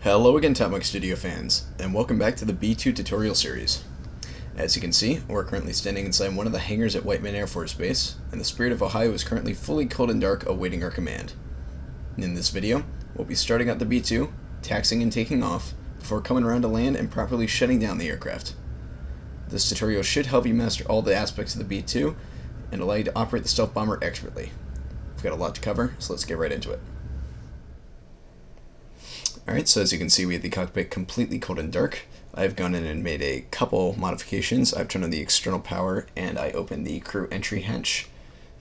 Hello again, Mach Studio fans, and welcome back to the B-2 tutorial series. As you can see, we're currently standing inside one of the hangars at Whiteman Air Force Base, and the Spirit of Ohio is currently fully cold and dark awaiting our command. In this video, we'll be starting out the B-2, taxiing and taking off, before coming around to land and properly shutting down the aircraft. This tutorial should help you master all the aspects of the B-2 and allow you to operate the stealth bomber expertly. We've got a lot to cover, so let's get right into it. Alright, so as you can see, we have the cockpit completely cold and dark. I've gone in and made a couple modifications. I've turned on the external power and I opened the crew entry hatch,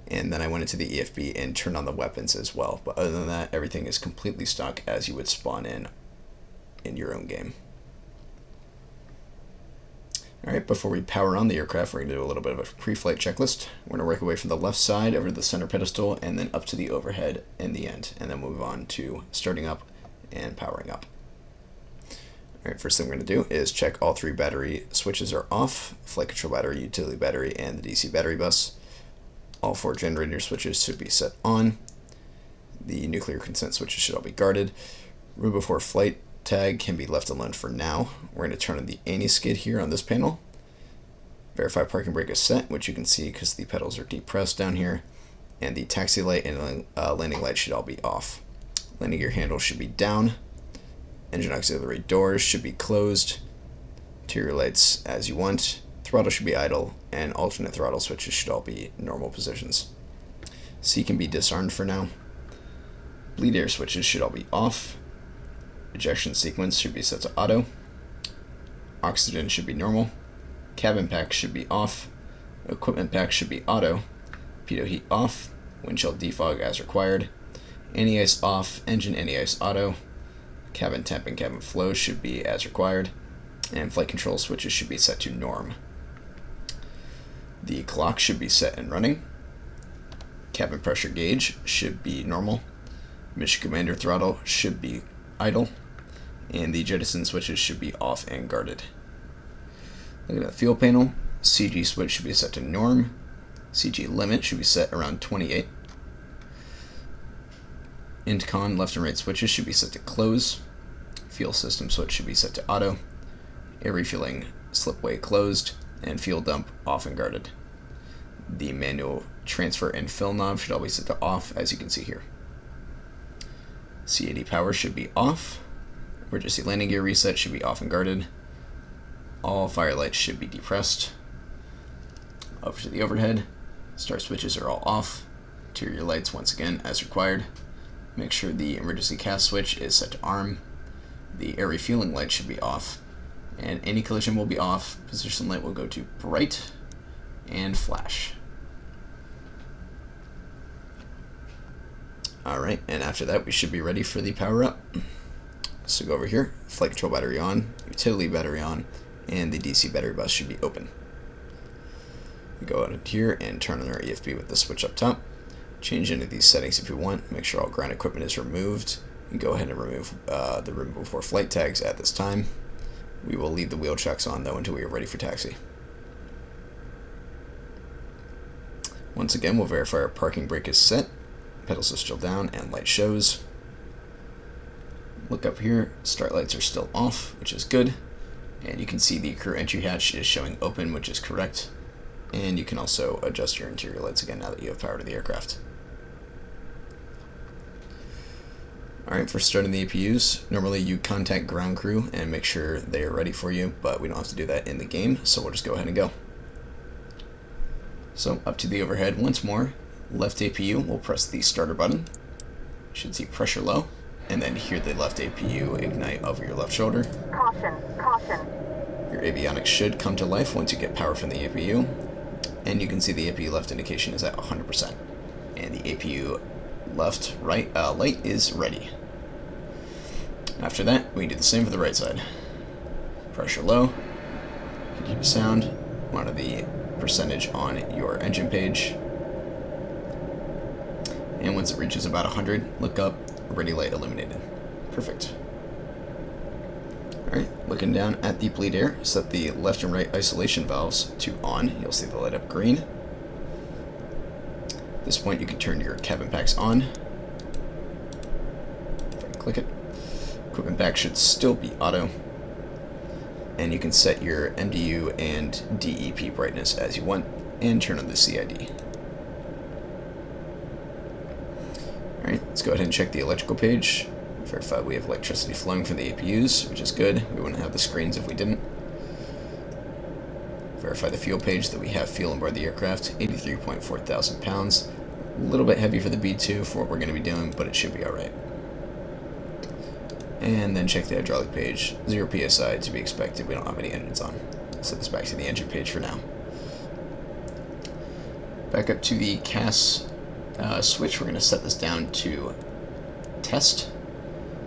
and then I went into the EFB and turned on the weapons as well. But other than that, everything is completely stock as you would spawn in your own game. Alright, before we power on the aircraft, we're going to do a little bit of a pre-flight checklist. We're going to work our way from the left side over to the center pedestal and then up to the overhead in the end, and then move on to starting up and powering up. Alright, first thing we're going to do is check all three battery switches are off: flight control battery, utility battery, and the DC battery bus. All four generator switches should be set on. The nuclear consent switches should all be guarded. Room before flight tag can be left alone for now. We're going to turn on the anti-skid here on this panel. Verify parking brake is set, which you can see because the pedals are depressed down here. And the taxi light and landing light should all be off. Landing gear handle should be down. Engine auxiliary doors should be closed. Interior lights as you want. Throttle should be idle, and alternate throttle switches should all be normal positions. C can be disarmed for now. Bleed air switches should all be off. Ejection sequence should be set to auto. Oxygen should be normal. Cabin pack should be off. Equipment pack should be auto. Pitot heat off. Windshield defog as required. Anti-ice off, engine anti-ice auto. Cabin temp and cabin flow should be as required. And flight control switches should be set to norm. The clock should be set and running. Cabin pressure gauge should be normal. Mission commander throttle should be idle. And the jettison switches should be off and guarded. Look at the fuel panel. CG switch should be set to norm. CG limit should be set around 28. Intercon left and right switches should be set to close. Fuel system switch should be set to auto. Air refueling slipway closed. And fuel dump off and guarded. The manual transfer and fill knob should all be set to off, as you can see here. C80 power should be off. Emergency landing gear reset should be off and guarded. All fire lights should be depressed. Over to the overhead. Start switches are all off. Interior lights once again as required. Make sure the emergency cast switch is set to arm. The air refueling light should be off. And anti-collision will be off. Position light will go to bright and flash. Alright, and after that we should be ready for the power up. So go over here, flight control battery on, utility battery on, and the DC battery bus should be open. We go out here and turn on our EFB with the switch up top. Change any of these settings if you want. Make sure all ground equipment is removed. And go ahead and remove the room before flight tags at this time. We will leave the wheel checks on though until we are ready for taxi. Once again, we'll verify our parking brake is set. Pedals are still down and light shows. Look up here, start lights are still off, which is good. And you can see the crew entry hatch is showing open, which is correct. And you can also adjust your interior lights again now that you have power to the aircraft. Alright, for starting the APUs, normally you contact ground crew and make sure they are ready for you, but we don't have to do that in the game, so we'll just go ahead and go. So up to the overhead once more, left APU, we'll press the starter button. You should see pressure low, and then hear the left APU ignite over your left shoulder. Caution, caution. Your avionics should come to life once you get power from the APU. And you can see the APU left indication is at 100%. And the APU right light is ready. After that, we can do the same for the right side. Pressure low, continue sound, monitor the percentage on your engine page. And once it reaches about 100, look up, ready light illuminated. Perfect. Alright, looking down at the bleed air, set the left and right isolation valves to on. You'll see the light up green. At this point, you can turn your cabin packs on. Click it. Equipment back should still be auto. And you can set your MDU and DEP brightness as you want, and turn on the CID. Alright, let's go ahead and check the electrical page. Verify we have electricity flowing from the APUs, which is good. We wouldn't have the screens if we didn't. Verify the fuel page that we have fuel on board the aircraft, 83.4 thousand pounds. A little bit heavy for the B-2 for what we're going to be doing, but it should be alright. And then check the hydraulic page, 0 psi to be expected. We don't have any engines on. Set this back to the engine page for now. Back up to the CAS switch, we're going to set this down to test.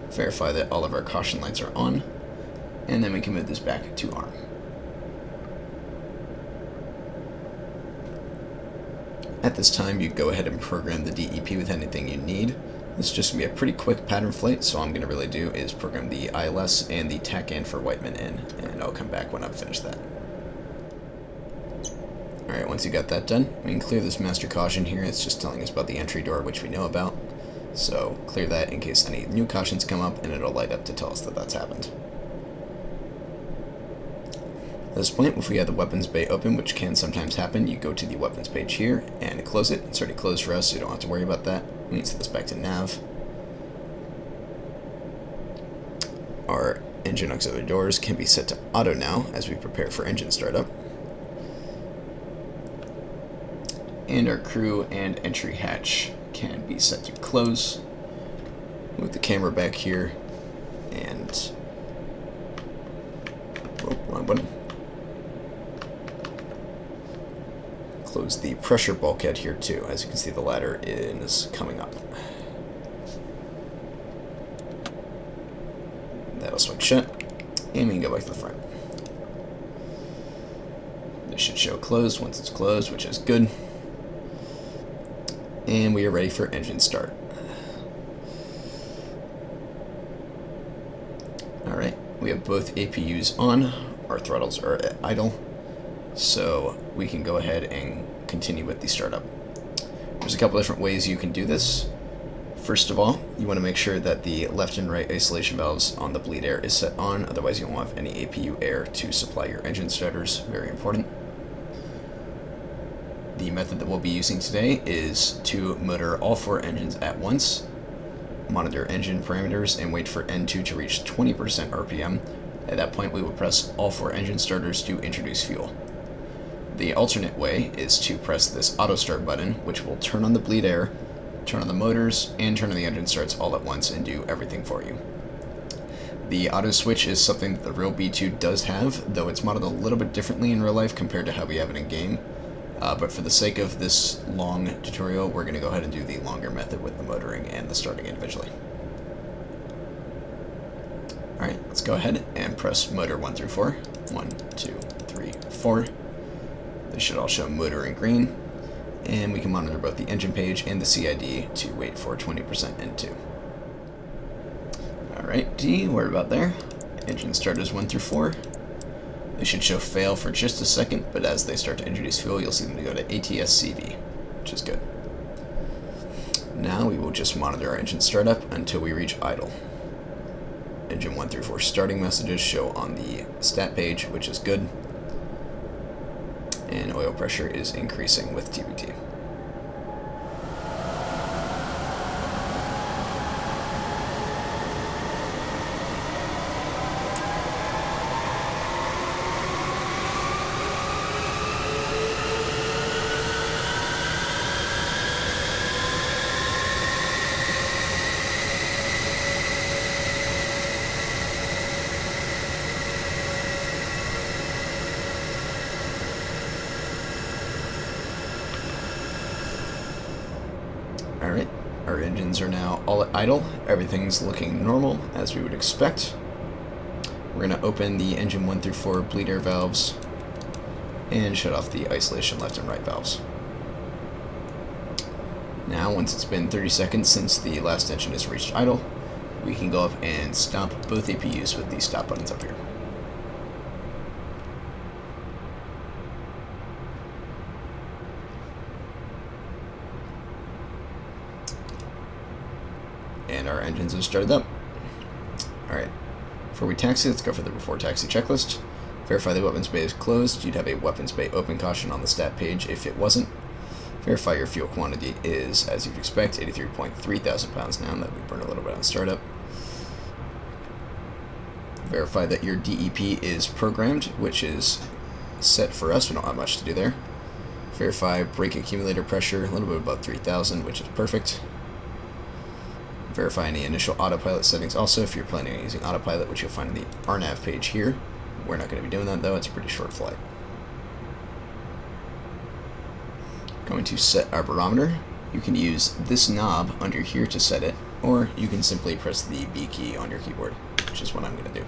Verify that all of our caution lights are on, and then we can move this back to ARM. At this time, you go ahead and program the DEP with anything you need. This is just going to be a pretty quick pattern flight, so all I'm going to really do is program the ILS and the TACAN for Whiteman in, and I'll come back when I've finished that. Alright, once you got that done, we can clear this master caution here. It's just telling us about the entry door, which we know about. So clear that in case any new cautions come up, and it'll light up to tell us that that's happened. At this point, if we have the weapons bay open, which can sometimes happen, you go to the weapons page here and close it. It's already closed for us, so you don't have to worry about that. We need to set this back to nav. Our engine auxiliary doors can be set to auto now as we prepare for engine startup. And our crew and entry hatch can be set to close. Move the camera back here and wrong button. Close the pressure bulkhead here too. As you can see, the ladder is coming up. That'll swing shut, and we can go back to the front. This should show closed once it's closed, which is good. And we are ready for engine start. Alright, we have both APUs on. Our throttles are at idle, so we can go ahead and continue with the startup. There's a couple different ways you can do this. First of all, you want to make sure that the left and right isolation valves on the bleed air is set on, otherwise you won't have any APU air to supply your engine starters. Very important. The method that we'll be using today is to motor all 4 engines at once, monitor engine parameters, and wait for N2 to reach 20% RPM. At that point, we will press all 4 engine starters to introduce fuel. The alternate way is to press this auto start button, which will turn on the bleed air, turn on the motors, and turn on the engine starts all at once and do everything for you. The auto switch is something that the real B2 does have, though it's modeled a little bit differently in real life compared to how we have it in game. But for the sake of this long tutorial, we're going to go ahead and do the longer method with the motoring and the starting individually. Alright, let's go ahead and press motor 1 through 4. 1, 2, 3, 4. They should all show motor in green. And we can monitor both the engine page and the CID to wait for 20% N2. Alright, D, we're about there. Engine starters 1 through 4. They should show fail for just a second, but as they start to introduce fuel, you'll see them to go to ATS-CV, which is good. Now we will just monitor our engine startup until we reach idle. Engine 1 through 4 starting messages show on the stat page, which is good. And oil pressure is increasing with TBT. Alright, our engines are now all at idle. Everything's looking normal, as we would expect. We're going to open the engine 1 through 4 bleed air valves and shut off the isolation left and right valves. Now, once it's been 30 seconds since the last engine has reached idle, we can go up and stop both APUs with these stop buttons up here. And our engines have started up. Alright, before we taxi, let's go for the before taxi checklist. Verify the weapons bay is closed. You'd have a weapons bay open caution on the stat page if it wasn't. Verify your fuel quantity is, as you'd expect, 83.3 thousand pounds now, that we burned a little bit on startup. Verify that your DEP is programmed, which is set for us. We don't have much to do there. Verify brake accumulator pressure, a little bit above 3,000, which is perfect. Verify any initial autopilot settings also, if you're planning on using autopilot, which you'll find in the RNAV page here. We're not going to be doing that, though. It's a pretty short flight. Going to set our barometer. You can use this knob under here to set it, or you can simply press the B key on your keyboard, which is what I'm going to do.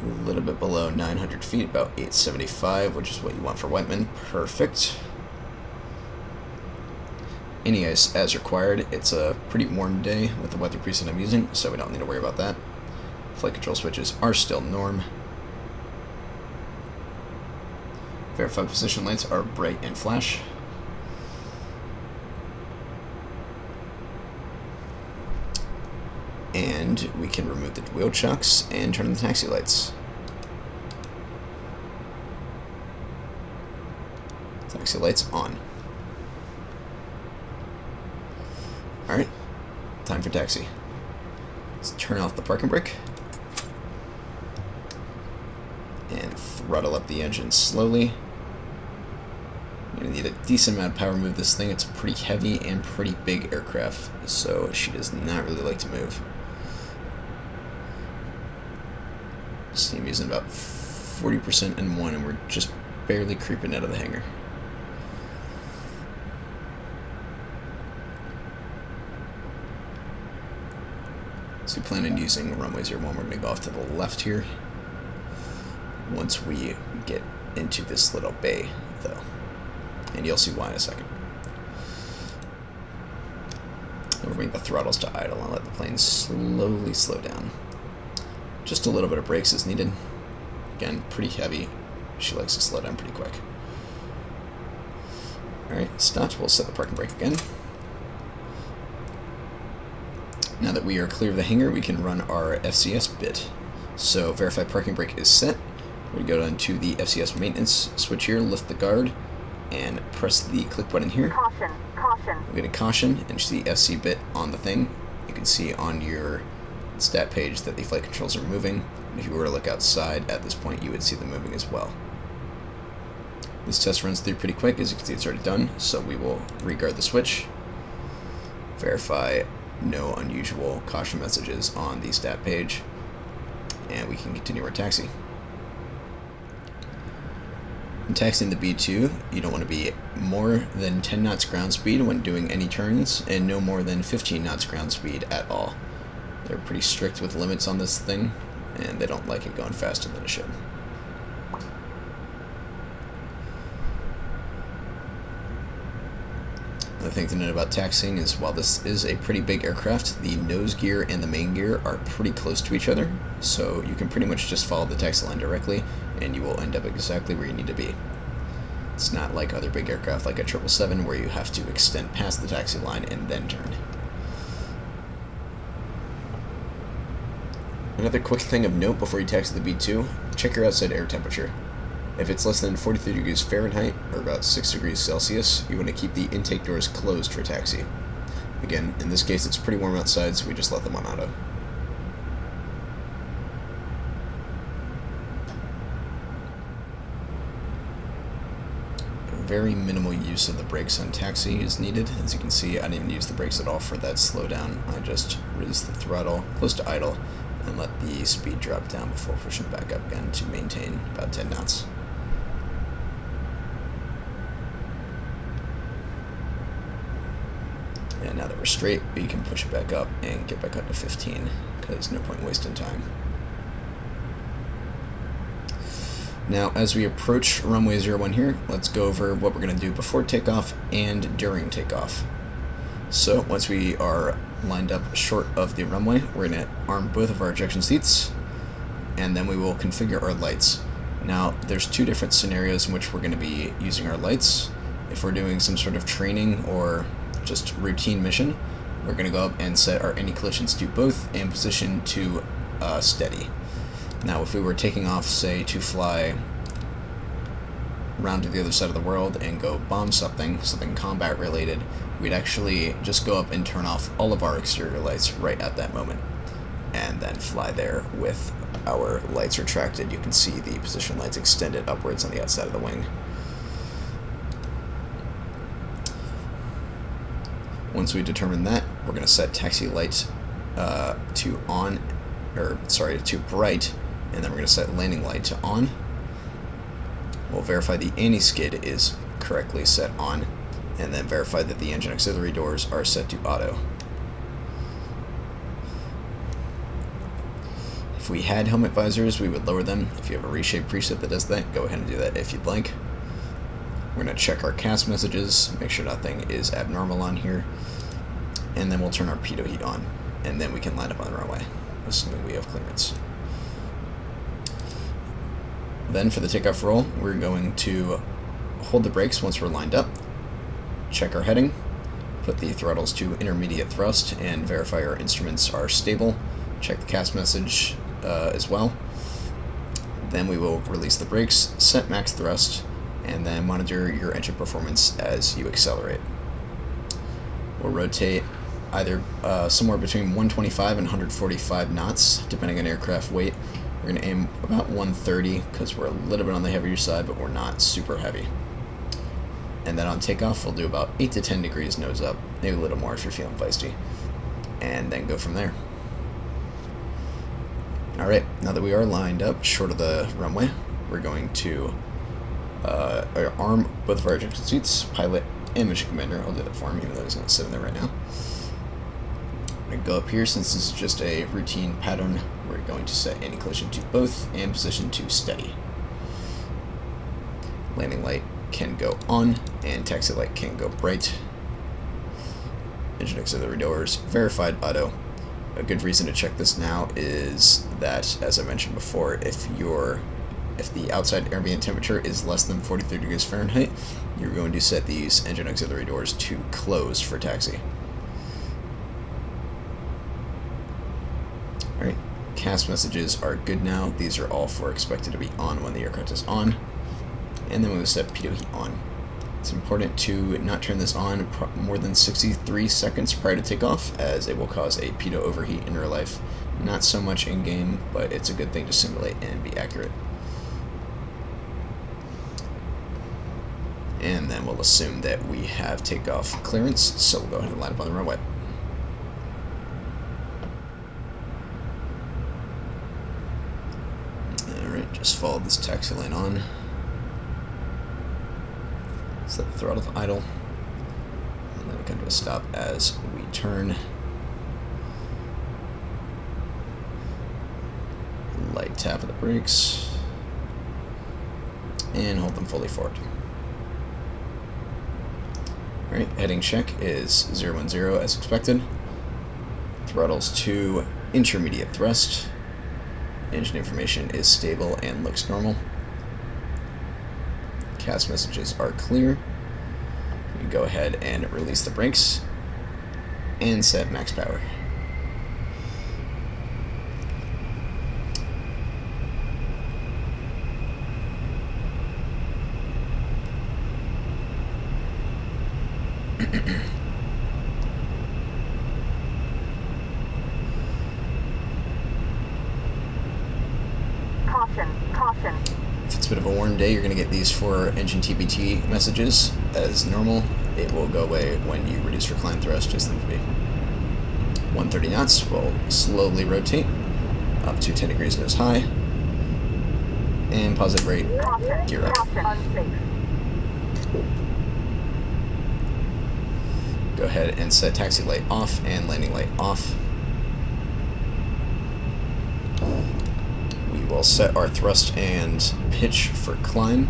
A little bit below 900 feet, about 875, which is what you want for Whiteman. Perfect. Any ice as required. It's a pretty warm day with the weather preset I'm using, so we don't need to worry about that. Flight control switches are still norm. Verify position lights are bright and flash. And we can remove the wheel chocks and turn on the taxi lights. Taxi lights on. Alright, time for taxi. Let's turn off the parking brake. And throttle up the engine slowly. You're going to need a decent amount of power to move this thing. It's a pretty heavy and pretty big aircraft, so she does not really like to move. Steam using about 40% in one, and we're just barely creeping out of the hangar. So we plan on using runway 01. We're going to go off to the left here once we get into this little bay, though. And you'll see why in a second. We'll bring the throttles to idle and let the plane slowly slow down. Just a little bit of brakes is needed. Again, pretty heavy. She likes to slow down pretty quick. Alright, stopped. We'll set the parking brake again. Now that we are clear of the hangar, we can run our FCS bit. So verify parking brake is set. We go down to the FCS maintenance switch here, lift the guard, and press the click button here. Caution, caution. We get a caution, and you see the FC bit on the thing. You can see on your stat page that the flight controls are moving. And if you were to look outside at this point, you would see them moving as well. This test runs through pretty quick. As you can see, it's already done, so we will re-guard the switch. Verify no unusual caution messages on the stat page, and we can continue our taxi. In taxiing the B-2, you don't want to be more than 10 knots ground speed when doing any turns, and no more than 15 knots ground speed at all. They're pretty strict with limits on this thing, and they don't like it going faster than it should. Another thing to note about taxiing is while this is a pretty big aircraft, the nose gear and the main gear are pretty close to each other, so you can pretty much just follow the taxi line directly and you will end up exactly where you need to be. It's not like other big aircraft like a 777 where you have to extend past the taxi line and then turn. Another quick thing of note before you taxi the B-2, check your outside air temperature. If it's less than 43 degrees Fahrenheit, or about 6 degrees Celsius, you want to keep the intake doors closed for taxi. Again, in this case it's pretty warm outside, so we just let them on auto. Very minimal use of the brakes on taxi is needed. As you can see, I didn't use the brakes at all for that slowdown. I just raised the throttle close to idle and let the speed drop down before pushing back up again to maintain about 10 knots. And now that we're straight, we can push it back up and get back up to 15, because no point wasting time. Now, as we approach runway 01 here, let's go over what we're going to do before takeoff and during takeoff. So, once we are lined up short of the runway, we're going to arm both of our ejection seats, and then we will configure our lights. Now, there's two different scenarios in which we're going to be using our lights. If we're doing some sort of training or just routine mission, we're going to go up and set our anti-collisions to both and position to steady. Now, if we were taking off, say, to fly around to the other side of the world and go bomb something combat related, we'd actually just go up and turn off all of our exterior lights right at that moment, and then fly there with our lights retracted. You can see the position lights extended upwards on the outside of the wing. Once we determine that, we're going to set taxi light to bright, and then we're going to set landing light to on. We'll verify the anti-skid is correctly set on, and then verify that the engine auxiliary doors are set to auto. If we had helmet visors, we would lower them. If you have a reshape preset that does that, go ahead and do that if you'd like. We're going to check our CAS messages, make sure nothing is abnormal on here, and then we'll turn our pitot heat on, and then we can line up on the runway, assuming we have clearance. Then for the takeoff roll, we're going to hold the brakes once we're lined up, check our heading, put the throttles to intermediate thrust, and verify our instruments are stable. Check the CAS message as well. Then we will release the brakes, set max thrust, and then monitor your engine performance as you accelerate. We'll rotate either somewhere between 125 and 145 knots, depending on aircraft weight. We're going to aim about 130 because we're a little bit on the heavier side, but we're not super heavy. And then on takeoff, we'll do about 8 to 10 degrees nose up, maybe a little more if you're feeling feisty, and then go from there. Alright, now that we are lined up short of the runway, we're going to arm both of our ejection seats, pilot and mission commander. I'll do that for him, even though he's not sitting there right now. I'm going to go up here. Since this is just a routine pattern, we're going to set anti-collision to both and position to steady. Landing light can go on, and taxi light can go bright. Engine auxiliary doors verified auto. A good reason to check this now is that, as I mentioned before, if the outside ambient temperature is less than 43 degrees Fahrenheit, you're going to set these engine auxiliary doors to closed for taxi. Alright, CAS messages are good now. These are all for expected to be on when the aircraft is on. And then we will set pitot heat on. It's important to not turn this on more than 63 seconds prior to takeoff, as it will cause a pitot overheat in real life. Not so much in-game, but it's a good thing to simulate and be accurate. And then we'll assume that we have takeoff clearance, so we'll go ahead and line up on the runway. Alright, just follow this taxi lane on. Set the throttle to idle. And then we come to a stop as we turn. Light tap of the brakes. And hold them fully forward. Alright, heading check is 010 as expected. Throttles to intermediate thrust. Engine information is stable and looks normal. CAS messages are clear. You can go ahead and release the brakes and set max power. Caution. If it's a bit of a warm day, you're going to get these 4 engine TBT messages as normal. It will go away when you reduce your climb thrust, just leave it be. 130 knots, we'll slowly rotate up to 10 degrees nose high. And positive rate, gear up. Go ahead and set taxi light off and landing light off. We will set our thrust and pitch for climb.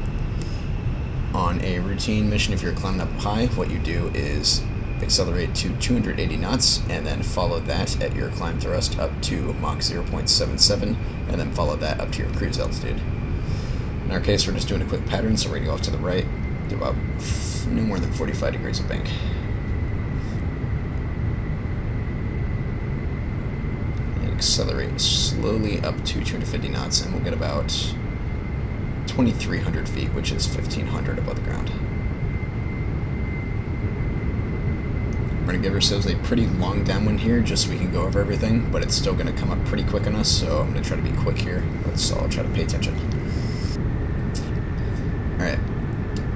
On a routine mission, if you're climbing up high, what you do is accelerate to 280 knots and then follow that at your climb thrust up to Mach 0.77 and then follow that up to your cruise altitude. In our case, we're just doing a quick pattern, so we're going to go off to the right, do about no more than 45 degrees of bank. accelerate slowly up to 250 knots, and we'll get about 2,300 feet, which is 1,500 above the ground. We're going to give ourselves a pretty long downwind here, just so we can go over everything, but it's still going to come up pretty quick on us, so I'm going to try to be quick here. So I'll try to pay attention. Alright.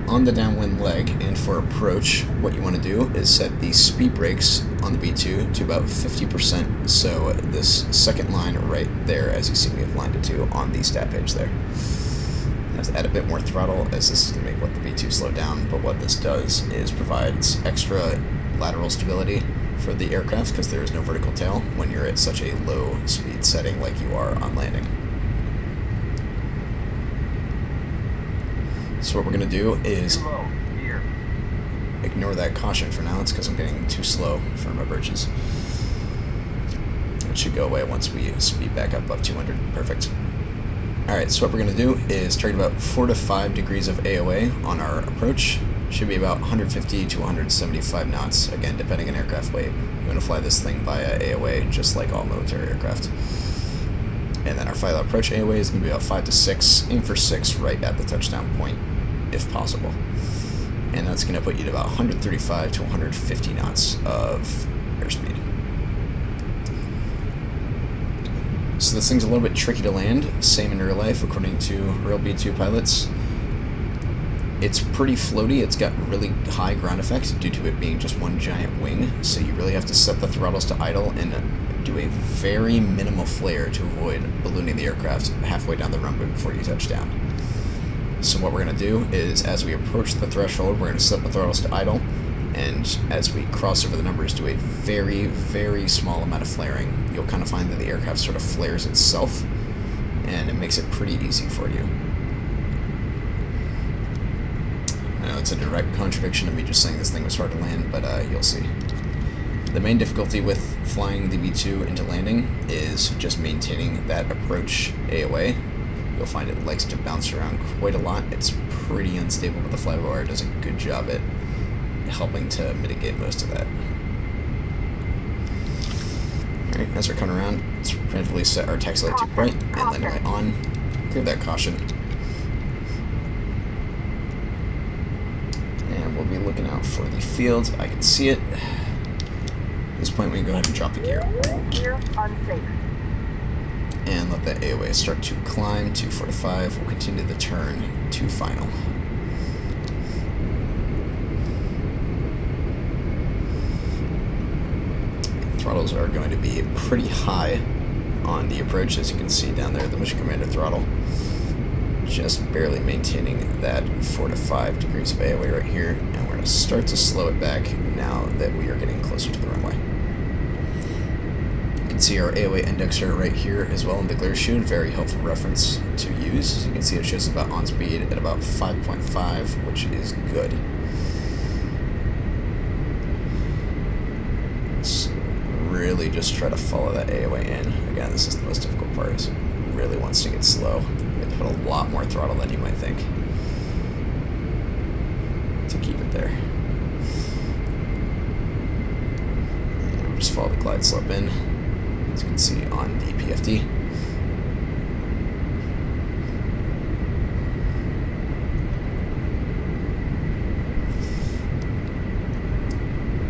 On the downwind leg and for approach, what you want to do is set the speed brakes on the B2 to about 50%, so this second line right there, as you see me have lined it to on the stat page there. I have to add a bit more throttle, as this is going to make what the B2 slow down, but what this does is provides extra lateral stability for the aircraft because there is no vertical tail when you're at such a low speed setting like you are on landing. So what we're going to do is ignore that caution for now. It's because I'm getting too slow for my bridges. It should go away once we speed back up above 200. Perfect. Alright, so what we're going to do is target about 4 to 5 degrees of AOA on our approach. Should be about 150 to 175 knots, again, depending on aircraft weight. We're going to fly this thing via AOA, just like all military aircraft. And then our final approach AOA is going to be about 5 to 6, aim for 6 right at the touchdown point, if possible. And that's going to put you to about 135 to 150 knots of airspeed. So this thing's a little bit tricky to land, same in real life, according to real B-2 pilots. It's pretty floaty, it's got really high ground effect due to it being just one giant wing, so you really have to set the throttles to idle and do a very minimal flare to avoid ballooning the aircraft halfway down the runway before you touch down. So what we're going to do is, as we approach the threshold, we're going to set the throttles to idle, and as we cross over the numbers, do a very, very small amount of flaring. You'll kind of find that the aircraft sort of flares itself, and it makes it pretty easy for you. I know it's a direct contradiction of me just saying this thing was hard to land, but you'll see. The main difficulty with flying the B-2 into landing is just maintaining that approach AOA. You'll find it likes to bounce around quite a lot. It's pretty unstable, but the fly-by-wire does a good job at helping to mitigate most of that. Alright, as we're coming around, let's preemptively set our taxi light to bright and landing light on. Clear that caution. And we'll be looking out for the field. I can see it. At this point, we can go ahead and drop the gear. Gear unsafe. And let that AOA start to climb to 4 to 5. We'll continue the turn to final. Throttles are going to be pretty high on the approach, as you can see down there, the Mission Commander throttle. Just barely maintaining that 4 to 5 degrees of AOA right here, and we're going to start to slow it back now that we are getting closer to the runway. You can see our AOA indexer right here as well in the glare shoe, very helpful reference to use. As you can see, it shows about on speed at about 5.5, which is good. So really just try to follow that AOA in. Again, this is the most difficult part, is it really wants to get slow. You have to put a lot more throttle than you might think to keep it there. And we'll just follow the glide slope in, as you can see on the PFD.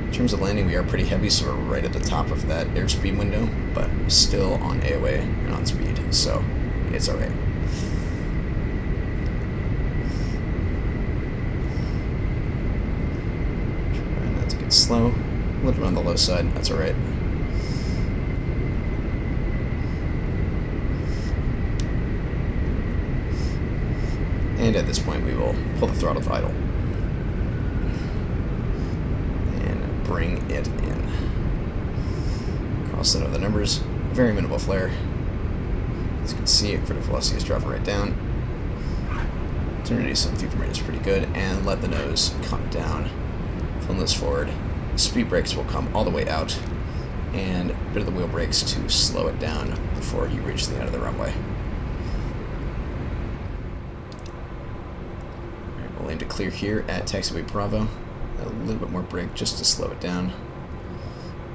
In terms of landing, we are pretty heavy, so we're right at the top of that airspeed window, but still on AOA and on speed, so it's alright. Trying not to get slow. A little bit on the low side, that's alright. And at this point, we will pull the throttle to idle. Bring it in. Cross that over the numbers. Very minimal flare. As you can see, vertical velocity is dropping right down. 287 feet per minute is pretty good. And let the nose come down. Pull this forward. Speed brakes will come all the way out. And a bit of the wheel brakes to slow it down before you reach the end of the runway. Alright, we'll aim to clear here at taxiway Bravo. A little bit more brake just to slow it down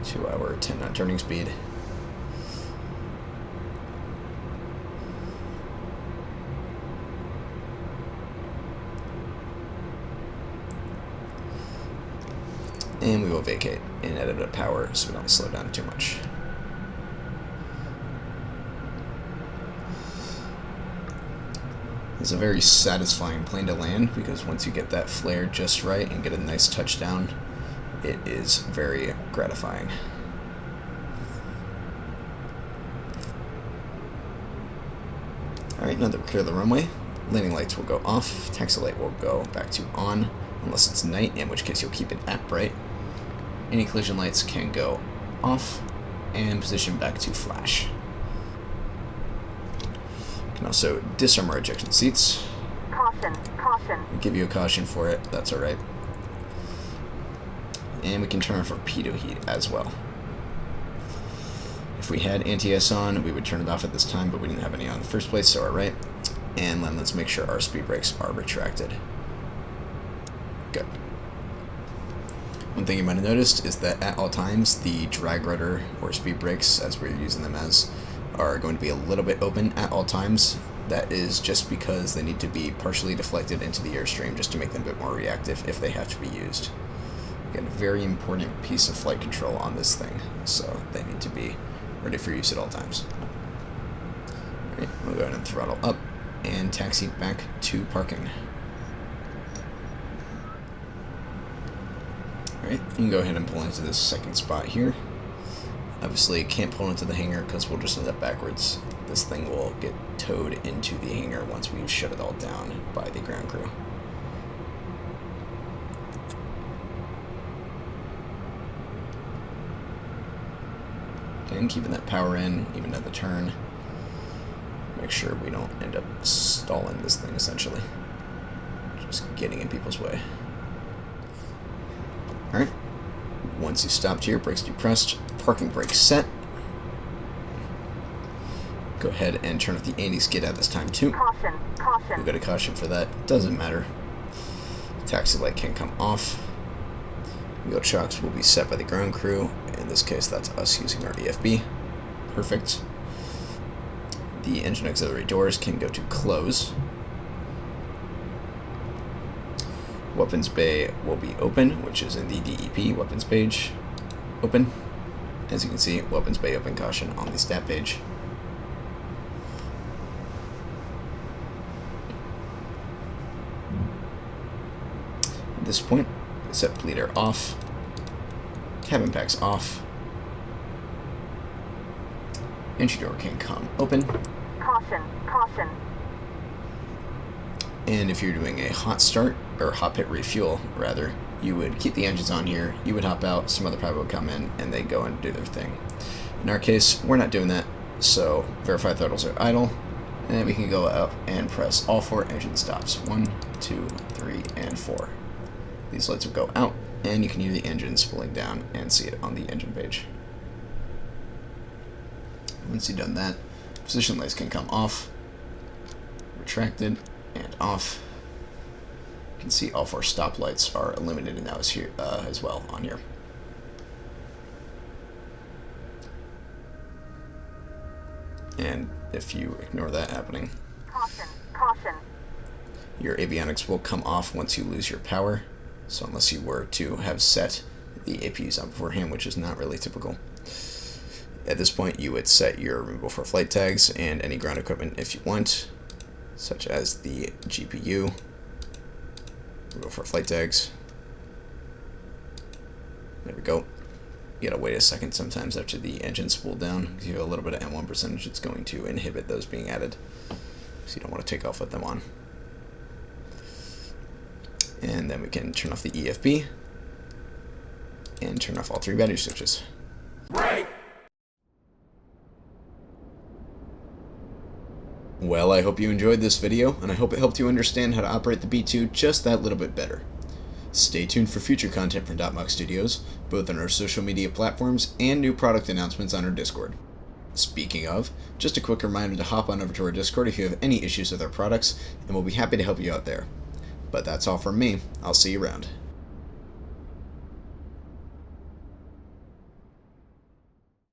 to our 10 knot turning speed. And we will vacate and edit up power so we don't slow down too much. It's a very satisfying plane to land because once you get that flare just right and get a nice touchdown, it is very gratifying. Alright, now that we're clear of the runway, landing lights will go off, taxi light will go back to on, unless it's night, in which case you'll keep it at bright. Any collision lights can go off, and position back to flash. You can also disarm our ejection seats. Caution, caution. We'll give you a caution for it, that's alright. And we can turn off our pitot heat as well. If we had anti-S on, we would turn it off at this time, but we didn't have any on in the first place, so alright. And then let's make sure our speed brakes are retracted. Good. One thing you might have noticed is that at all times, the drag rudder or speed brakes, as we're using them as, are going to be a little bit open at all times. That is just because they need to be partially deflected into the airstream just to make them a bit more reactive if they have to be used. Again, a very important piece of flight control on this thing, so they need to be ready for use at all times. Alright, we'll go ahead and throttle up and taxi back to parking. Alright, you can go ahead and pull into this second spot here. Obviously, can't pull into the hangar because we'll just end up backwards. This thing will get towed into the hangar once we shut it all down by the ground crew. Again, keeping that power in, even at the turn. Make sure we don't end up stalling this thing, essentially. Just getting in people's way. Alright. Once you stopped here, brakes depressed, parking brake set. Go ahead and turn off the anti-skid at this time, too. Caution, caution. We've got a caution for that. Doesn't matter. Taxi light can come off. Wheel chocks will be set by the ground crew. In this case, that's us using our EFB. Perfect. The engine auxiliary doors can go to close. Weapons bay will be open, which is in the DEP weapons page. Open. As you can see, weapons bay open caution on the stat page. At this point, set bleeder off. Cabin packs off. Entry door can come open. Caution, caution. And if you're doing a hot start, or hot pit refuel, rather, you would keep the engines on here, you would hop out, some other pilot would come in, and they'd go and do their thing. In our case, we're not doing that, so verify throttles are idle, and we can go up and press all 4 engine stops. 1, 2, 3, and 4. These lights will go out, and you can hear the engine spooling down and see it on the engine page. Once you've done that, position lights can come off, retracted, and off. You can see all 4 stop lights are illuminated now as well on here. And if you ignore that happening, Caution, caution. your avionics will come off once you lose your power. So unless you were to have set the APUs on beforehand, which is not really typical. At this point, you would set your removal for flight tags and any ground equipment if you want, such as the GPU. Removal for flight tags. There we go. You gotta wait a second sometimes after the engine's spooled down, because you have a little bit of M1 percentage, it's going to inhibit those being added. So you don't want to take off with them on. And then we can turn off the EFB and turn off all 3 battery switches. Right. Well, I hope you enjoyed this video, and I hope it helped you understand how to operate the B-2 just that little bit better. Stay tuned for future content from Mach Studios, both on our social media platforms and new product announcements on our Discord. Speaking of, just a quick reminder to hop on over to our Discord if you have any issues with our products, and we'll be happy to help you out there. But that's all from me. I'll see you around.